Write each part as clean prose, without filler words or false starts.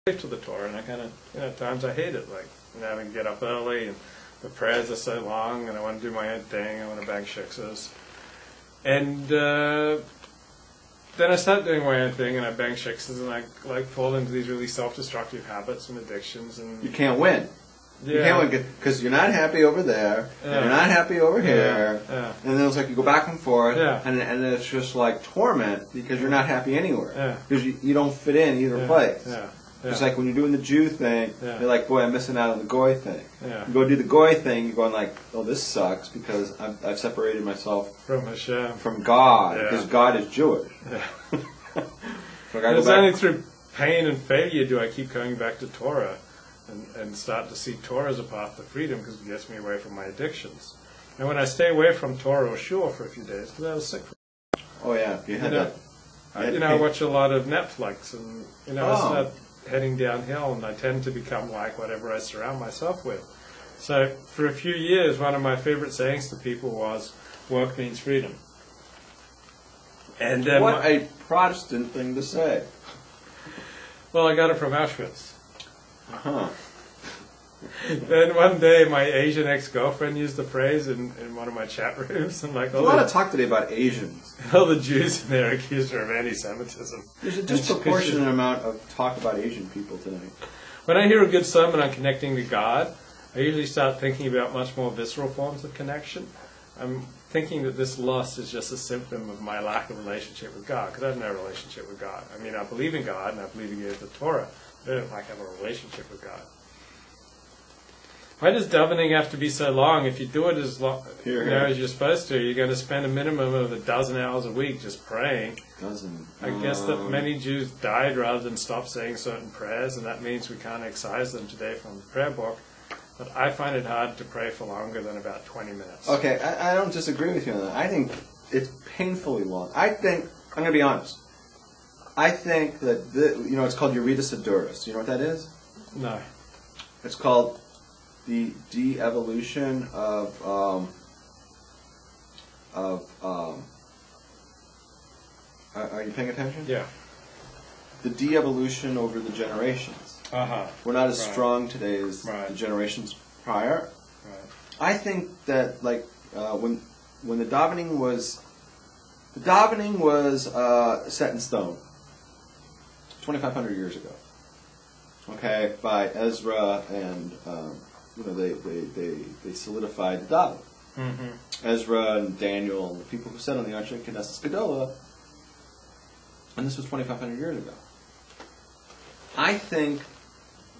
to the Torah, and I kind of, at times I hate it, like, having to get up early, and the prayers are so long, and I want to do my own thing, I want to bang shiksas. And then I start doing my own thing, and I bang shiksas, and I like fall into these really self-destructive habits and addictions. And you can't win. Yeah. You can't win because you're not happy over there, and you're not happy over here, and then it's like you go back and forth, and it's just like torment because you're not happy anywhere because you don't fit in either place. It's like when you're doing the Jew thing, you're like, boy, I'm missing out on the Goy thing. You go do the Goy thing, you're going like, oh, this sucks because I've separated myself from Hashem, from God, because God is Jewish. So it's only through pain and failure do I keep coming back to Torah and start to see Torah as a path to freedom because it gets me away from my addictions. And when I stay away from Torah or Shul for a few days, because I was sick for you had that. I watch a lot of Netflix, and I start heading downhill, and I tend to become like whatever I surround myself with. So for a few years, one of my favorite sayings to people was, work means freedom. And what a Protestant thing to say. Well, I got it from Auschwitz. Then one day, my Asian ex-girlfriend used the phrase in one of my chat rooms. And like, there's a lot of talk today about Asians. All the Jews in there accused her of anti-Semitism. There's a disproportionate amount of talk about Asian people tonight. When I hear a good sermon on connecting to God, I usually start thinking about much more visceral forms of connection. I'm thinking that this lust is just a symptom of my lack of relationship with God, because I have no relationship with God. I mean, I believe in God, and I believe He gave the Torah, but I don't like have a relationship with God. Why does davening have to be so long? If you do it as long as you're supposed to, you're going to spend a minimum of 12 hours a week just praying. I guess that many Jews died rather than stop saying certain prayers, and that means we can't excise them today from the prayer book. But I find it hard to pray for longer than about 20 minutes. Okay, I don't disagree with you on that. I think it's painfully long. I'm going to be honest. I think that, it's called Yerida Siduris. You know what that is? No. It's called the de-evolution of are you paying attention? Yeah. The de-evolution over the generations. We're not as strong today as the generations prior. I think that when the davening was set in stone 2,500 years ago. Okay, by Ezra, and they solidified the davening. Ezra and Daniel and the people who sat on the Arch of Knesset Gedolah, and this was 2,500 years ago. I think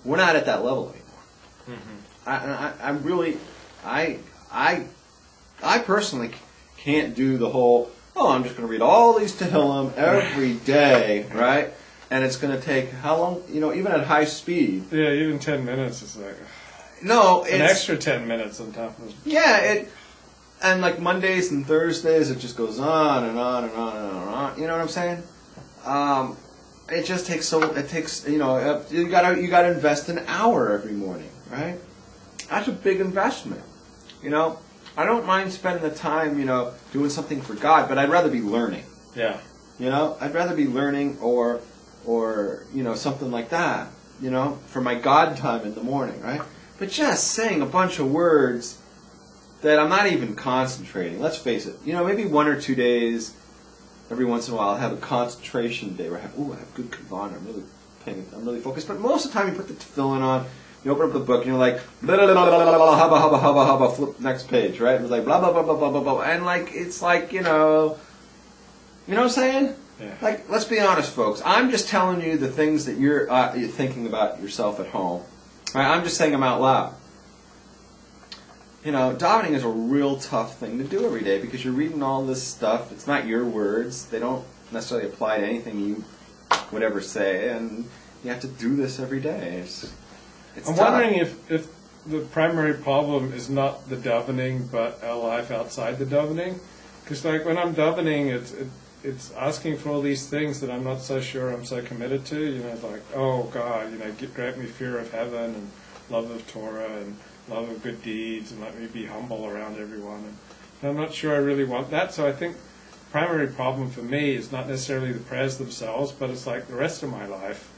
we're not at that level anymore. I personally can't do the whole, I'm just going to read all these Tehillim every day, right? And it's going to take how long? Even at high speed. Yeah, even 10 minutes is like... No, an extra 10 minutes on top of it. Yeah, and like Mondays and Thursdays, it just goes on and on and on and on and on. You know what I'm saying? It just takes you gotta invest an hour every morning, right? That's a big investment. I don't mind spending the time, doing something for God, but I'd rather be learning. Yeah. I'd rather be learning or something like that, for my God time in the morning, right? But just saying a bunch of words that I'm not even concentrating. Let's face it. Maybe 1 or 2 days, every once in a while, I'll have a concentration day where I have good kavanah. I'm really focused. But most of the time, you put the tefillin on, you open up the book, and you're like, blah, blah, blah, blah, blah, blah, hubba, hubba, hubba, hubba, flip next page, right? It's like, blah, blah, blah, blah, blah, blah, blah. And it's like, you know what I'm saying? Yeah. Like, let's be honest, folks. I'm just telling you the things that you're thinking about yourself at home. Right? I'm just saying them out loud. Davening is a real tough thing to do every day because you're reading all this stuff. It's not your words. They don't necessarily apply to anything you would ever say, and you have to do this every day. It's I'm wondering if the primary problem is not the davening, but our life outside the davening. Because when I'm davening, it's asking for all these things that I'm not so sure I'm so committed to. Like, oh God, grant me fear of heaven and love of Torah and love of good deeds, and let me be humble around everyone. And I'm not sure I really want that. So I think the primary problem for me is not necessarily the prayers themselves, but it's like the rest of my life.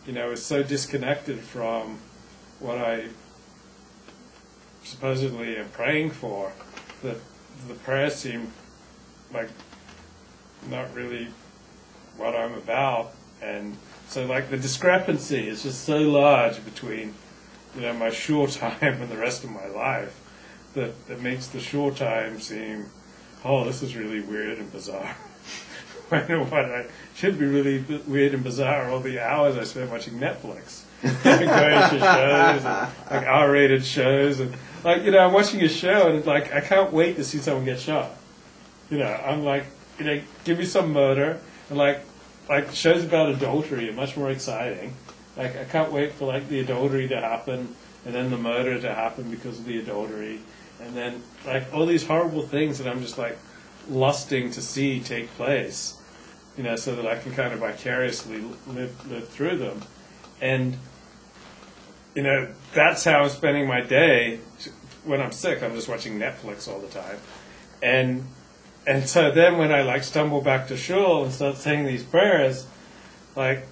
is so disconnected from what I supposedly am praying for, that the prayers seem like not really what I'm about. And so like the discrepancy is just so large between my shul time and the rest of my life that it makes the shul time seem, oh, this is really weird and bizarre. I know what I should be really weird and bizarre are all the hours I spend watching Netflix. Going to shows, and, like R-rated shows, and like I'm watching a show and like I can't wait to see someone get shot. I'm like, give me some murder, and like shows about adultery are much more exciting. Like I can't wait for like the adultery to happen, and then the murder to happen because of the adultery, and then like all these horrible things that I'm just like lusting to see take place, so that I can kind of vicariously live through them. And that's how I'm spending my day. When I'm sick, I'm just watching Netflix all the time. And so then when I like stumble back to shul and start saying these prayers, like,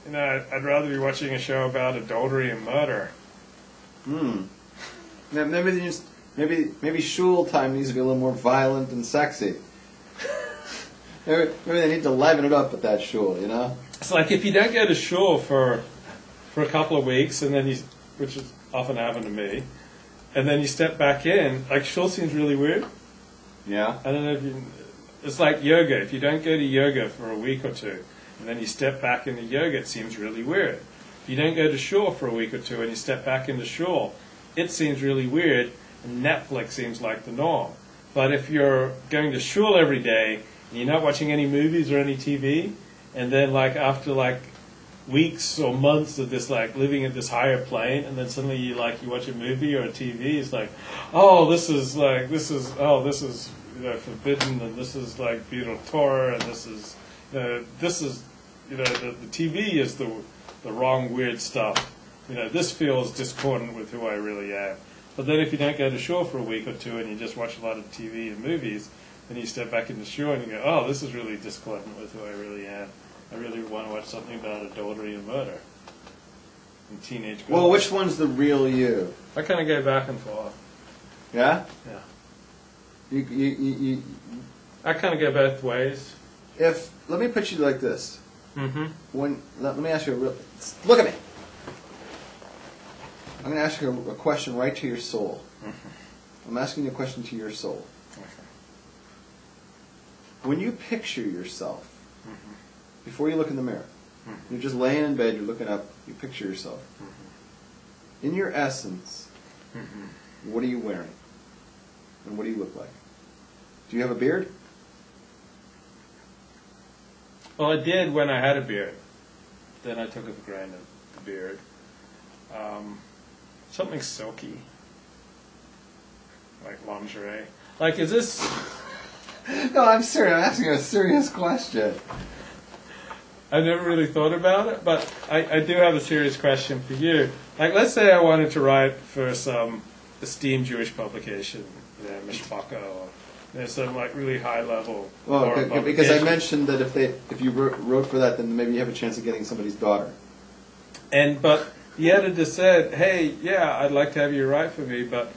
I'd rather be watching a show about adultery and murder. Now, maybe shul time needs to be a little more violent and sexy. maybe they need to liven it up at that shul, It's like if you don't go to shul for a couple of weeks, and then which has often happened to me, and then you step back in, like shul seems really weird. Yeah. I don't know if it's like yoga. If you don't go to yoga for a week or two, and then you step back into yoga, it seems really weird. If you don't go to shul for a week or two, and you step back into shul, it seems really weird, and Netflix seems like the norm. But if you're going to shul every day, and you're not watching any movies or any TV, and then like after like weeks or months of this like living at this higher plane, and then suddenly you watch a movie or a TV, it's like, this is forbidden, and this is like beautiful Torah, and this is the TV is the wrong weird stuff. This feels discordant with who I really am. But then if you don't go to shul for a week or two and you just watch a lot of TV and movies, then you step back into shul and you go, this is really discordant with who I really am. I really want to watch something about adultery and murder and teenage girls. Well, which one's the real you? I kind of go back and forth. Yeah? Yeah. You I kind of go both ways. Let me put you like this. Mm-hmm. Let me ask you look at me. I'm going to ask you a question right to your soul. Mm-hmm. I'm asking you a question to your soul. Okay. When you picture yourself, before you look in the mirror, you're just laying in bed, you're looking up, you picture yourself. In your essence, what are you wearing? And what do you look like? Do you have a beard? Well, I did when I had a beard. Then I took it for granted, the beard. Something silky. Like lingerie. Like, is this... No, I'm serious. I'm asking a serious question. I've never really thought about it, but I do have a serious question for you. Like, let's say I wanted to write for some esteemed Jewish publication, Mishpatim, or some like really high level. Well, because I mentioned that if you wrote for that, then maybe you have a chance of getting somebody's daughter. But the editor said, "Hey, yeah, I'd like to have you write for me, but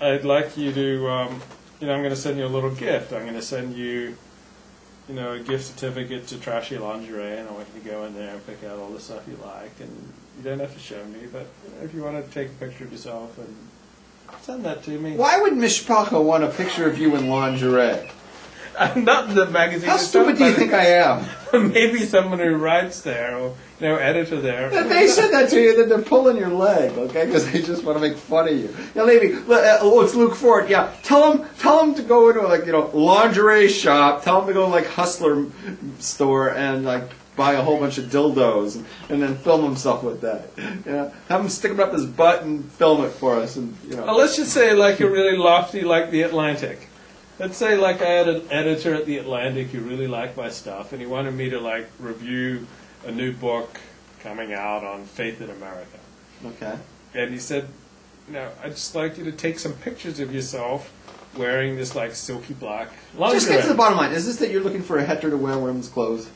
I'd like you to, I'm going to send you a little gift. I'm going to send you." A gift certificate to Trashy Lingerie, and I want you to go in there and pick out all the stuff you like. And you don't have to show me, but if you want to take a picture of yourself and send that to me. Why would Mishpacha want a picture of you in lingerie? Not the magazine. How stupid do you think I am? Maybe someone who writes there, or editor there. If they said that to you, then they're pulling your leg, okay? Because they just want to make fun of you. Yeah, lady, it's Luke Ford. Yeah, tell him to go into lingerie shop. Tell him to go Hustler store and buy a whole bunch of dildos and then film himself with that. Have him stick them up his butt and film it for us. And Well, let's just say a really lofty, like The Atlantic. Let's say I had an editor at The Atlantic who really liked my stuff, and he wanted me to review a new book coming out on faith in America. Okay. And he said, I'd just like you to take some pictures of yourself wearing this silky black lingerie. Just get to the bottom line. Is this that you're looking for a hetero to wear women's clothes?